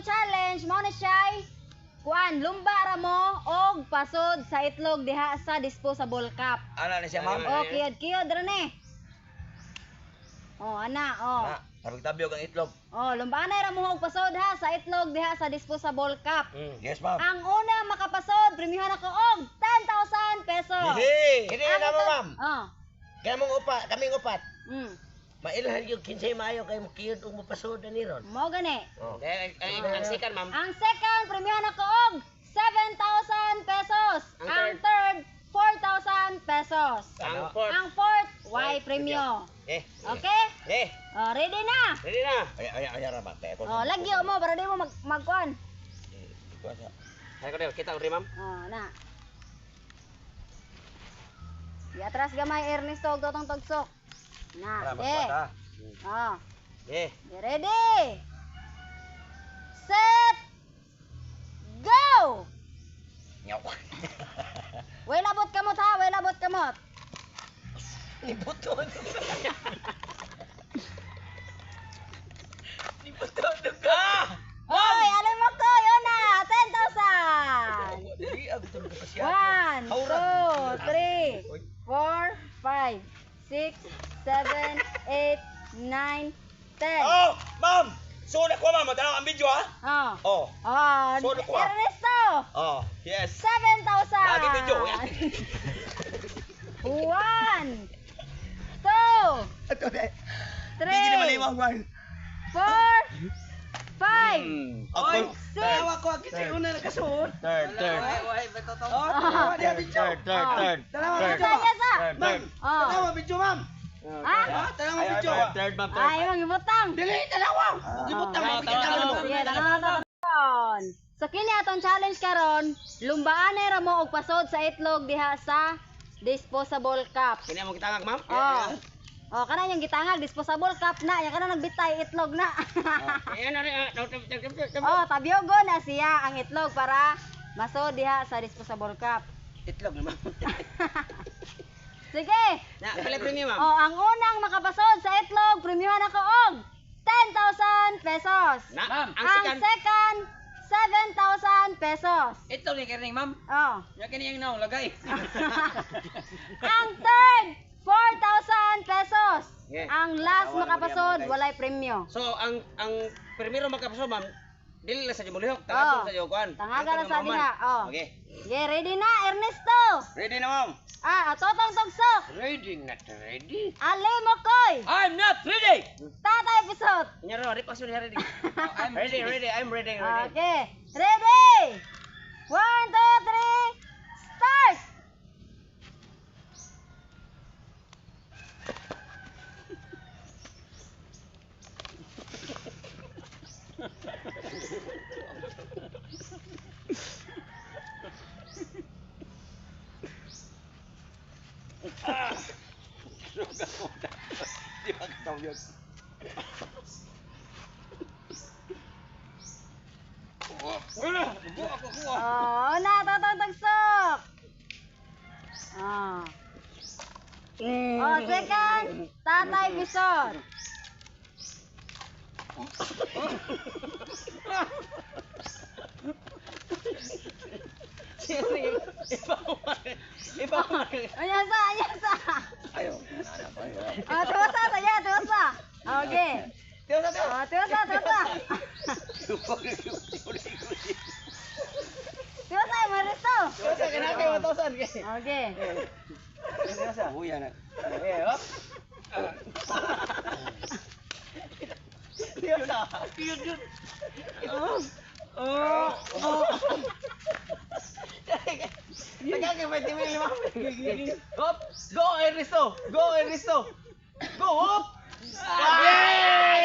challenge mo na siya kuan lumba ra mo og pasod sa itlog diha sa disposable cup. Ana ni siya, ma'am. Oh, kiyod ra ni. Oh, ana, oh. Sabag tabyog ang itlog. Oh, lumbanay ra mo og pasod ha sa itlog diha sa disposable cup. Yes, ma'am. Ang una makapasod, premiuhan ako og 10,000 pesos. Hindi Ang na mo, ito- ma'am. Oh. Kaming upat. Mm. Mailhan yung kinsay maayo kay makiyod og mapasod na ni ron. Mo gani. Oh. Ang second, ma'am. Ang second, premiuhan ako og 7,000 pesos. Ang Ang third, 4,000 pesos. Ang fourth. Ang fourth, Y premium. Okay? Oh, ready na. Ready na. Ay ra ba? Oh, lagyo mo para di mo magkuan. Ay ko kita uri, ma'am. Oh, na. Atras gamay Ernesto og totong togsok. Na, Oh. Eh. You ready? Set. Go. Nyaw. Way labot kamot ha, way labot kamot. Nibuton. Nibuton ka. Oy, alam mo ko, yun na, 10,000. Dili ang tulog pa siya. 1, 2, 3, 4, 5, 6, 7, 8, 9, 10. Oh, ma'am. Sunak ko, ma'am. Madala ang video, ha? Oh. Oh. Oh, Solo ko, ah. Ernesto. Oh, yes. 7,000. Lagi video, yan. 1, 2, Ato, de. 3, Hindi naman limang, man. 4, 5, Oy, 6. tawa ko kasi una nakasuot. Third. Oh, Ah. dia video. Third. Dalawa video. Yasa. Oh. Dalawa video, ma'am. Ah? Dalawa video. Third, ma'am. Ay, mang ibutang. Dili, dalawa. Gibutang mo Sige, tangan. So kini atong challenge karon, lumbaan ra mo og pasod sa itlog diha sa disposable cup. Kini mo kitangag, ma'am. Oh. Oh, kana yung gitangag disposable cup na, ya kana nagbitay itlog na. Ayan na rin. Oh, tabyogo na siya ang itlog para masod diha sa disposable cup. Itlog, ma'am. Sige. Na, pala premium, ma'am. Oh, ang unang makapasod sa itlog, premiuhan ako og 10,000 pesos. Na, Ang ang second. second, 7,000 pesos. Ito ni kering, ma'am. Oh. Ya kini yang naw lagay. Ang third, 4,000 pesos. Yeah. Ang last makapasod, walay premyo. So ang primero makapasok, ma'am. Dili na sa mulihok, Oh. tangagon sa jokuan. Tangaga na sa diha. Oh. Okay. Okay, ready na, Ernesto. Ready na, ma'am. Totong togsok. Ready not ready. Ali mo koy. I'm not ready. Tatay episode. Nyaro, repas mo ready. I'm ready. I'm ready. Okay, ready. 1, 2, 3, start. Di ba katawag? Oh, na totong togsok. Oh, second, tatay episode. Ayasa. Ayo. Tuwasa, saya, tuwasa. Okay. Tuwasa. Tuwasa, Maristo. Sa kanake 1,000 kay. Okay. Sa buya na. Eh, hop. Yun. Tagake 20 mil, ma'am. Hop. Go, Ernesto. Go, hop. Yay!